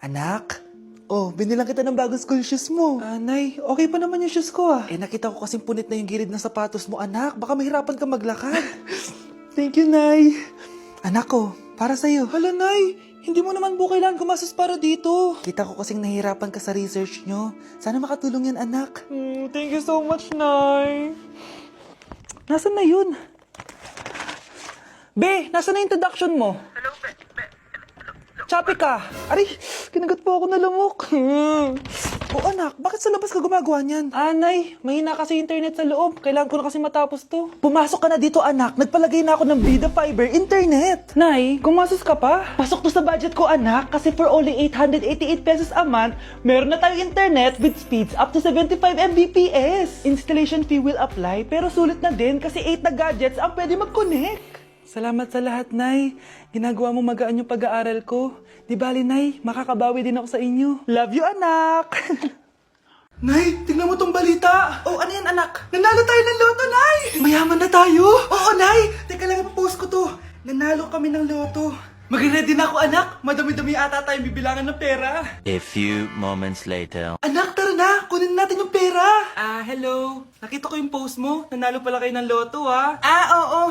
Anak? Oh, binilang kita ng bagong school shoes mo. Nay, okay pa naman yung shoes ko Nakita ko kasing punit na yung gilid ng sapatos mo, anak. Baka mahirapan ka maglakad. Thank you, Nay. Anak ko, para sa'yo. Hala, Nay. Hindi mo naman po kailangan gumastos para dito. Kita ko kasing nahihirapan ka sa research nyo. Sana makatulong yan, anak. Thank you so much, Nay. Nasaan na yun? Be, nasaan na yung introduction mo? Hello, Chapi ka. Aray, kinagat po ako na lamok. O anak, bakit sa labas ka gumagawa niyan? Nay, mahina kasi internet sa loob. Kailangan ko na kasi matapos to. Pumasok ka na dito, anak. Nagpalagay na ako ng Vida Fiber Internet. Nay, gumasos ka pa? Pasok to sa budget ko, anak. Kasi for only 888 pesos a month, meron na tayong internet with speeds up to 75 Mbps. Installation fee will apply, pero sulit na din kasi 8 na gadgets ang pwede mag-connect. Salamat sa lahat, Nay. Ginagawa mo magaan yung pag-aaral ko. Di bali, Nay, makakabawi din ako sa inyo. Love you, anak. Nay, tingnan mo tong balita. Oh, ano yan, anak? Nanalo tayo ng loto, Nay! Mayaman na tayo. Oo, Nay! Teka lang, ipapost ko to. Nanalo kami ng loto. Mag-ready na ako, anak. Madami-dami ata tayong bibilangan ng pera. A few moments later. Anak, tara na! Kunin natin yung pera! Hello. Nakita ko yung post mo. Nanalo pala kayo ng loto, oo.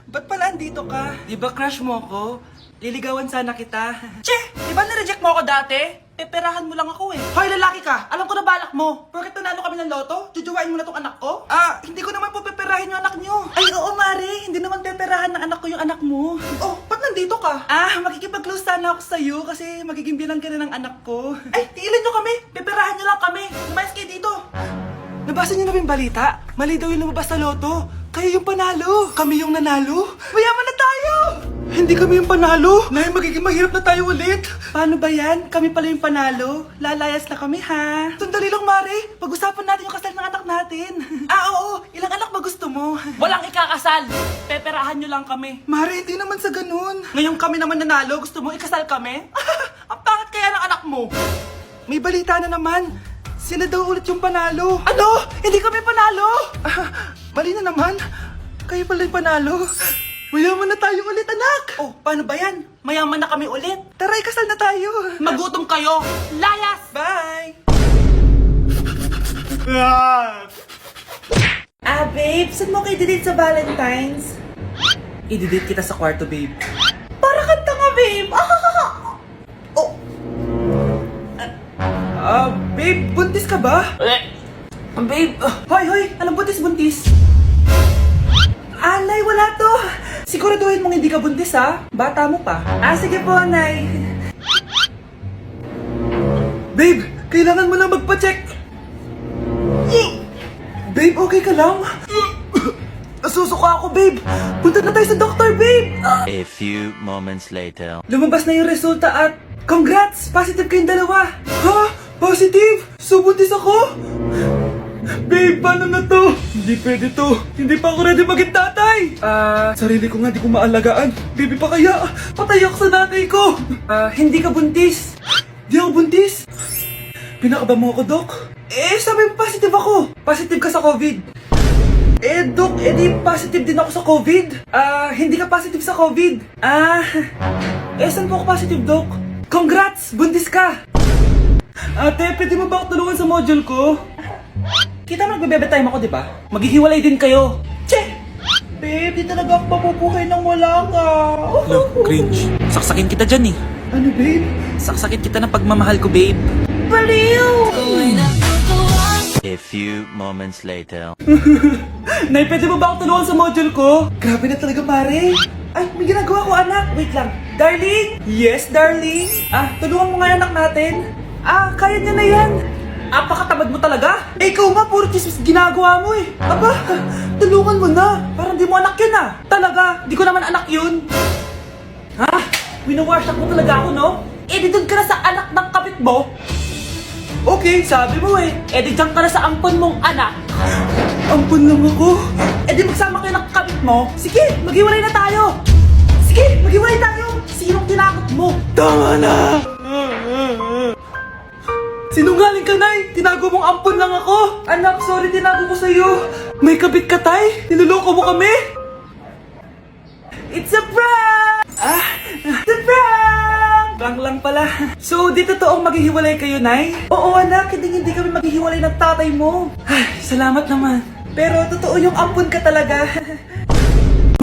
Ba't pala andito ka? Di ba crush mo ako? Liligawan sana kita. Che! Di ba na-reject mo ako dati? Peperahan mo lang ako eh. Hoy, lalaki ka! Alam ko na balak mo! Porket nanalo kami ng loto, jujuwain mo na tong anak ko? Hindi ko naman po peperahin yung anak nyo. Ay, oo, Mari. Hindi naman peperahan ng anak ko yung anak mo. Oh, ba't nandito ka? Makikipag-close sana ako sa'yo kasi magiging bilang ka na ng anak ko. Ay, tiilan nyo kami! Peperahan nyo lang kami! Lumayas kayo dito! Nabasa niyo na ba yung balita? Mali daw yung lumabas sa loto. Kayo yung panalo. Kami yung nanalo. Mayaman na tayo! Hindi kami yung panalo. Nay, magiging mahirap na tayo ulit. Paano ba yan? Kami pala yung panalo. Lalayas na kami, ha? Sandali lang, Mari. Pag-usapan natin yung kasal ng anak natin. Oo. Ilang anak ba gusto mo? Walang ikakasal. Peperahan nyo lang kami. Mari, hindi naman sa ganun. Ngayon kami naman nanalo. Gusto mo ikasal kami? Ang pangit kaya ng anak mo. May balita na naman. Sila daw ulit yung panalo. Ano? Hindi kami panalo! Mali na naman. Kayo pala yung panalo. Mayaman na tayo ulit, anak! Oh, paano ba yan? Mayaman na kami ulit. Tara, ikasal na tayo. Magutom kayo. Layas! Bye! Babe, saan mo kayo delete sa Valentine's? I-delete kita sa kwarto, babe. Para kanta nga, babe. Babe, buntis ka ba? Babe, Hoy, anong buntis? Nay, wala to. Siguraduhin mong hindi ka buntis, ha? Bata mo pa. Sige po, Nay. Babe, kailangan mo lang magpa-check. Babe, okay ka lang? Nasusuka ako, babe. Punta na tayo sa doktor, babe. A few moments later. Lumabas na yung resulta at congrats! Positive kayong dalawa. Ha? Positive? So, buntis ako? Babe, paano na to? Hindi pwede to. Hindi pa ako ready maging tatay. Sarili ko nga di ko maalagaan. Baby pa kaya? Patay ako sa nanay ko. Hindi ka buntis. Di ako buntis? Pinakaba mo ako, Dok? Sabi mo positive ako. Positive ka sa COVID. Dok, di positive din ako sa COVID. Hindi ka positive sa COVID. Saan po ako positive, Dok? Congrats! Buntis ka! Ate, pwede mo ba ako tulungan sa module ko? Kita mo nagbebebe time ako, di ba? Maghihiwalay din kayo. Che! Babe, di talaga ako papupuhay nang wala ka. cringe. Saksakin kita dyan eh. Ano, babe? Saksakin kita ng pagmamahal ko, babe. Baliw! A few moments later. Nay, pwede mo ba ako tulungan sa module ko? Grabe na talaga, pare. Ay, may ginagawa ko, anak. Wait lang. Darling? Yes, darling? Tulungan mo nga yung anak natin. Kaya niya na yan. Apakatamad mo talaga. Ikaw nga, puro chismis ginagawa mo eh. Aba, tulungan mo na. Parang di mo anak yun Talaga, di ko naman anak yun. Winawash up mo talaga ako, no? Di doon ka na sa anak ng kapit mo. Okay, sabi mo eh. Di dyan ka na sa ampon mong anak. Ampun lang ako. Di magsama kayo ng kapit mo. Sige, maghiwalay na tayo. Sige, maghiwalay tayo. Sinong tinakot mo? Tama na. Sinungaling ka, Nay! Tinago mong ampon lang ako! Anak, sorry, tinago ko sa'yo! May kabit ka, Tay? Niloloko mo kami? It's a prank! It's a prank! Prank lang pala. So, di totoong maghihiwalay kayo, Nay? Oo, anak. Hindi kami maghihiwalay ng tatay mo. Ay, salamat naman. Pero totoo yung ampun ka talaga.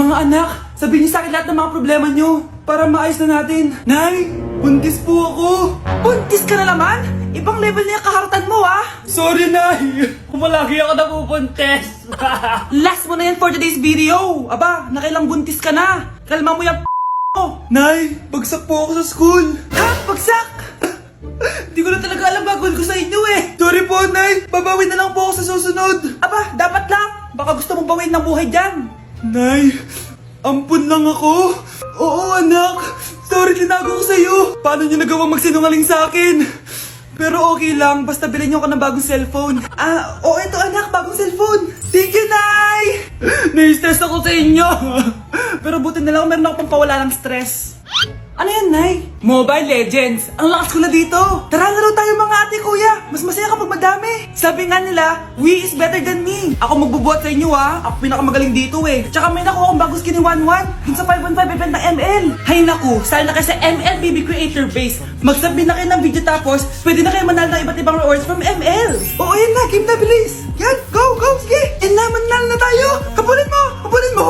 Mga anak, sabihin niyo sa akin lahat ng mga problema niyo para maayos na natin. Nay, buntis po ako. Buntis ka na naman? Ibang level na yung kaharatan mo, ah! Sorry, Nay. Kumalagi ako nabubuntis. Last mo na yan for today's video! Aba, nakailang buntis ka na! Kalma mo yung mo! Nay, bagsak po ako sa school. Ha? Bagsak! Hindi ko na talaga alam gagawin ko sa inyo eh! Sorry po, Nay. Babawi na lang po ako sa susunod. Aba, dapat lang! Baka gusto mong bawiin ng buhay dyan! Nay, ampun lang ako. Oo, anak. Sorry, tinago ko sa'yo. Paano niyo nagawang magsinungaling sa akin? Pero okay lang, basta bilhin niyo ako ng bagong cellphone. Oo, ito anak, bagong cellphone. Thank you, Nay! Nai-stress ako sa inyo. Pero buti na lang meron ako pampawala ng stress. Ano yan, Nay? Mobile Legends! Ang lakas ko na dito! Tara laro tayo mga ate kuya! Mas masaya kapag madami! Sabi nga nila, we is better than me! Ako magbubuhat sa inyo Ako pinakamagaling dito eh! Tsaka may nakuha akong bagong skin ni 1-1 dun sa 515 event ng ML! Hay naku! Sali na kayo sa ML BB Creator Base! Mag-submit na kayo ng video tapos pwede na kayo manalo ng iba't ibang rewards from ML! Oo yan na! Game na bilis! Yan! Go! Go! Sige! And na! Manalo na tayo! Kapulin mo! Kapulin mo!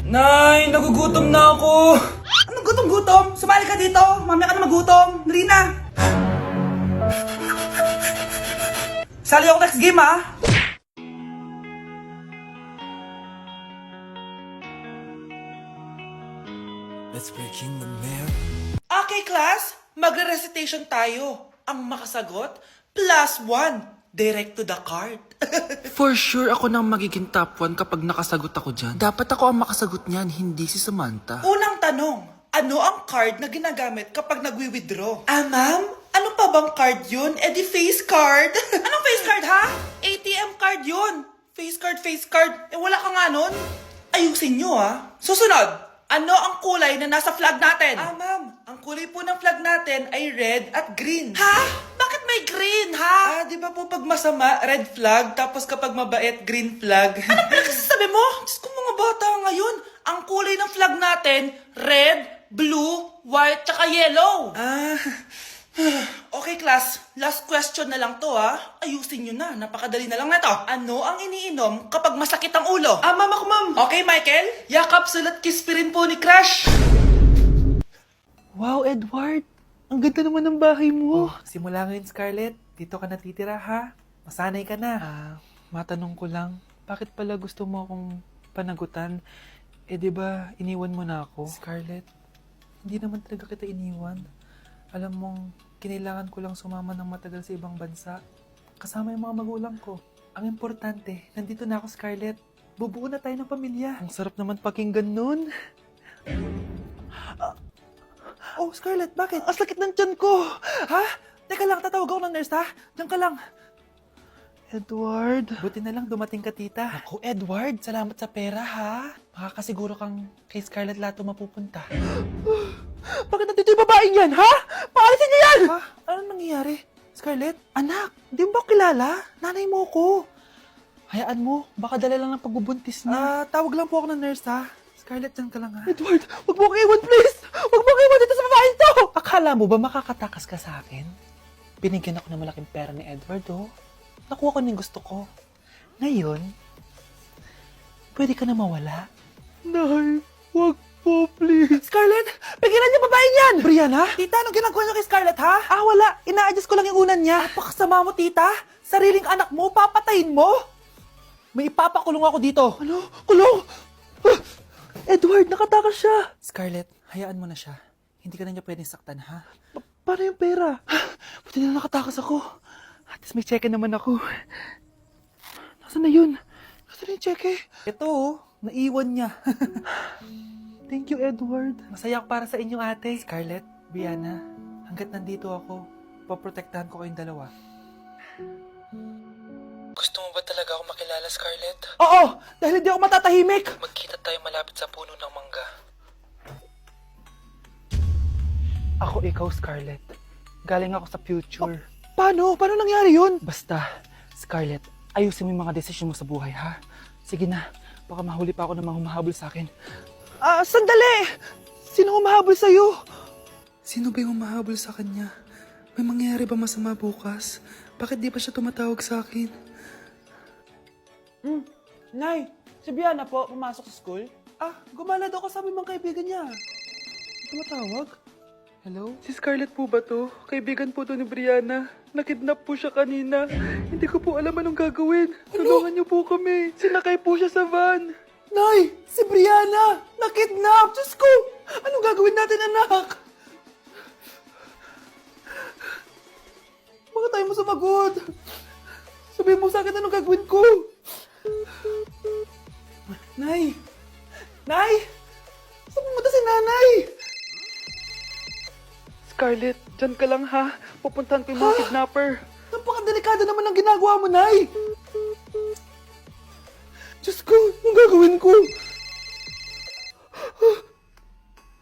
Nay! Nagugutom na ako! Anong gutom-gutom? Sumali ka dito! Mamaya ka na magutom! Dali na! Sali ako next game, ah! Okay, class! Magre-recitation tayo. Ang makasagot, +1. Direct to the card. For sure ako nang magiging top 1 kapag nakasagot ako dyan. Dapat ako ang makasagot niyan, hindi si Samantha. Unang tanong, ano ang card na ginagamit kapag nagwi-withdraw? Ma'am? Ano pa bang card yun? Di face card. Anong face card, ha? ATM card yun. Face card. Wala ka nga nun? Ayusin nyo, ha? Susunod, ano ang kulay na nasa flag natin? Ma'am, ang kulay po ng flag natin ay red at green. Ha? Bakit may green, ha? Di ba po pag masama, red flag, tapos kapag mabait, green flag? Ano pinagsasabi mo? Diyos ko mga bata ngayon. Ang kulay ng flag natin, red, blue, white, tsaka yellow. Okay, class. Last question na lang to, ha? Ayusin nyo na. Napakadali na lang na to. Ano ang iniinom kapag masakit ang ulo? Ma'am ako, ma'am. Okay, Michael? Yakap, sulat, kiss pa rin po ni Crush. Wow, Edward! Ang ganda naman ng bahay mo. Simula ngayon, Scarlett, dito ka natitira ha? Masanay ka na. Matanong ko lang, bakit pala gusto mo akong panagutan? Di ba iniwan mo na ako? Scarlett, hindi naman talaga kita iniwan. Alam mong, kinailangan ko lang sumama ng matagal sa ibang bansa. Kasama yung mga magulang ko. Ang importante, nandito na ako, Scarlett. Bubuo na tayo ng pamilya. Ang sarap naman pakinggan nun. Oh, Scarlett, bakit? Ang sakit ng tiyan ko! Ha? Teka lang, tatawag ako ng nurse, ha? Diyan ka lang. Edward? Buti na lang dumating ka, tita. Ako, Edward, salamat sa pera, ha? Makakasiguro kang kay Scarlett Lato mapupunta. Bakit nandito yung babaeng yan, ha? Paalisin niyo yan! Ha? Anong nangyayari? Scarlett? Anak, di mo ba kilala? Nanay mo ko. Hayaan mo, baka dala lang ng pagbubuntis niya. Tawag lang po ako ng nurse, ha? Scarlett, dyan ka lang, ha? Edward, wag mo kang iwan, please! Wag mo kang iwan dito sa babaeng to! Akala mo ba makakatakas ka sa akin? Binigyan ako ng malaking pera ni Edward, oh. Nakuha ko na yung gusto ko. Ngayon, pwede ka na mawala. Nay, wag po, please. Scarlett, pigilan niyo babaeng yan! Brianna? Tita, anong ginagawa niyo kay Scarlett, ha? Wala. Ina-adjust ko lang yung unan niya. Napakasama mo, tita. Sariling anak mo, papatayin mo. May ipapakulong ako dito. Ano? Kulong! Edward, nakatakas siya. Scarlett, hayaan mo na siya. Hindi ka na niya pwedeng saktan, ha? Paano yung pera? Buti na nakatakas ako. At least may cheque naman ako. Nasaan na yun? Nasaan na yung cheque? Ito, naiwan niya. Thank you, Edward. Masaya ako para sa inyo, ate. Scarlett, Brianna, hanggat nandito ako, poprotektahan ko kayong dalawa. Gusto mo ba talaga ako makilala, Scarlett? Oo! Dahil hindi ako matatahimik! Magkita tayo malapit sa puno ng mangga. Ako ikaw, Scarlett. Galing ako sa future. Paano? Paano nangyari yun? Basta, Scarlett, ayusin mo yung mga desisyon mo sa buhay, ha? Sige na, baka mahuli pa ako ng mga humahabol sa akin. Sandali! Sino humahabol sa'yo? Sino ba yung mahabol sa kanya? May mangyayari ba masama bukas? Bakit di pa siya tumatawag sa akin? Nay, si Brianna po, pumasok sa school. Gumala daw kasama yung mga kaibigan niya. Tumatawag? Hello? Si Scarlett po ba to? Kaibigan po to ni Brianna. Nakidnap po siya kanina. Hindi ko po alam anong gagawin. Tulungan niyo po kami. Sinakay po siya sa van. Nay, si Brianna! Nakidnap! Diyos ko! Anong gagawin natin, anak? Bakit tayo mo sumagot? Sabihin mo sa akin anong gagawin ko. Nay! Nay! Saan pumunta si nanay? Scarlett, dyan ka lang ha. Pupuntahan ko yung mga kidnapper. Napakadelikado naman ang ginagawa mo, Nay! Diyos ko, anong gagawin ko?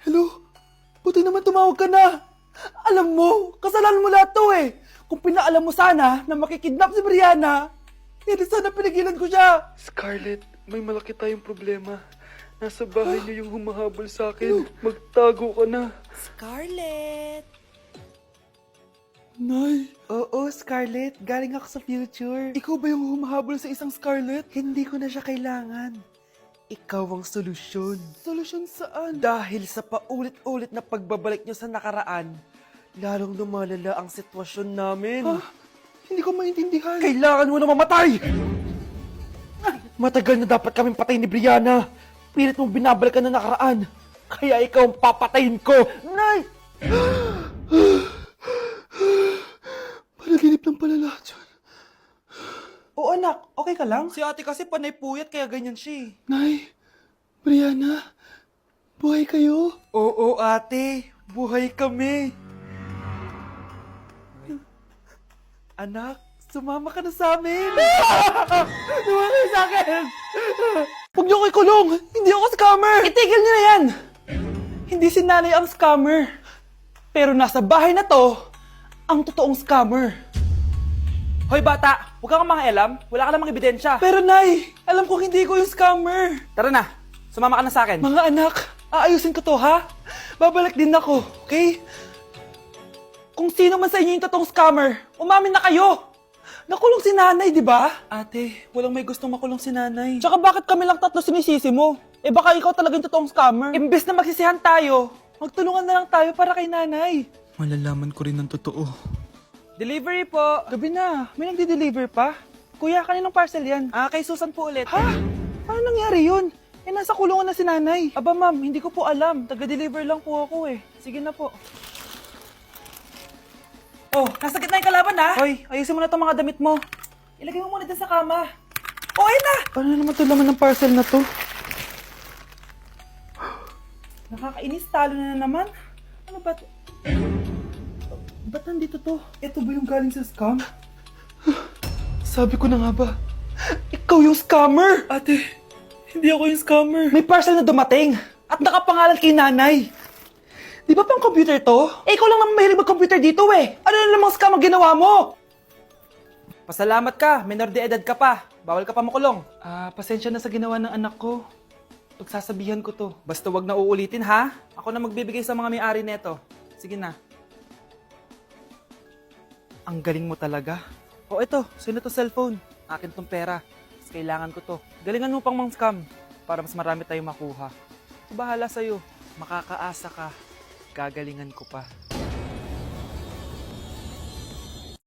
Hello? Buti naman tumawag ka na. Alam mo, kasalanan mo lahat to eh. Kung pinaalam mo sana na makikidnap si Brianna, hindi sana pinigilan ko siya. Scarlett, may malaki tayong problema. Nasa bahay niyo yung humahabol sa akin. Magtago ka na. Scarlett! Nay, Oo, Scarlett. Galing ako sa future. Ikaw ba yung humahabol sa isang Scarlett? Hindi ko na siya kailangan. Ikaw ang solusyon. Solusyon saan? Dahil sa paulit-ulit na pagbabalik niyo sa nakaraan, lalong lumalala ang sitwasyon namin. hindi ko maintindihan. Kailangan mo na mamatay! Matagal na dapat kaming patay ni Brianna. Pilit mong binabalikan na nakaraan. Kaya ikaw ang papatayin ko. Nay! Panaginip lang pala lahat yun. Oo anak, okay ka lang? Si ate kasi panay puyat kaya ganyan siya eh. Nay, Brianna, buhay kayo? Oo ate, buhay kami. Anak, sumama ka na sa amin. Sumama kayo sa akin. Huwag niyo ko ikulong. Hindi ako scammer. Itigil niyo na yan. Hindi si nanay ang scammer. Pero nasa bahay na to, ang totoong scammer. Hoy bata, huwag kang mangialam. Wala ka namang ebidensya. Pero nay, alam ko hindi ko yung scammer. Tara na, sumama ka na sa akin. Mga anak, aayusin ko to ha. Babalik din ako, okay? Kung sino man sa inyo yung totoong scammer, umamin na kayo. Nakulong si nanay, di ba? Ate, walang may gustong makulong si nanay. Tsaka bakit kami lang tatlo sinisisi mo? Eh baka ikaw talaga yung totoong scammer. Imbes na magsisihan tayo, magtulungan na lang tayo para kay nanay. Malalaman ko rin ng totoo. Delivery po. Gabi na. May nagde-deliver pa? Kuya, kaninong parcel yan? Kay Susan po ulit. Ha? Paano nangyari yun? Eh, nasa kulungan na si nanay. Aba ma'am, hindi ko po alam. Taga-deliver lang po ako eh. Sige na po. Oh, nasa gitna yung kalaban ha? Hoy, ayusin mo na itong mga damit mo. Ilagay mo muna dyan sa kama. Oh, ayun na! Paano naman ito laman ng parcel na to? Nakakainis, talo na naman. Ano ba ito? Ba't nandito to? Ito ba yung galing sa scam? Sabi ko na nga ba? Ikaw yung scammer! Ate, hindi ako yung scammer. May parcel na dumating at nakapangalan kay nanay. Di ba pang computer to? Eh, ikaw lang naman mahilig mag-computer dito eh. Ano na namang scam ang ginawa mo? Pasalamat ka, minor de edad ka pa. Bawal ka pa makulong. Pasensya na sa ginawa ng anak ko. Pagsasabihan ko to. Basta wag na uulitin ha. Ako na magbibigay sa mga may-ari neto. Sige na. Ang galing mo talaga. O ito, sino to cellphone? Akin tong pera. Mas kailangan ko to. Galingan mo pang mang scam para mas marami tayong makuha. Bahala sa'yo. Makakaasa ka. Gagalingan ko pa.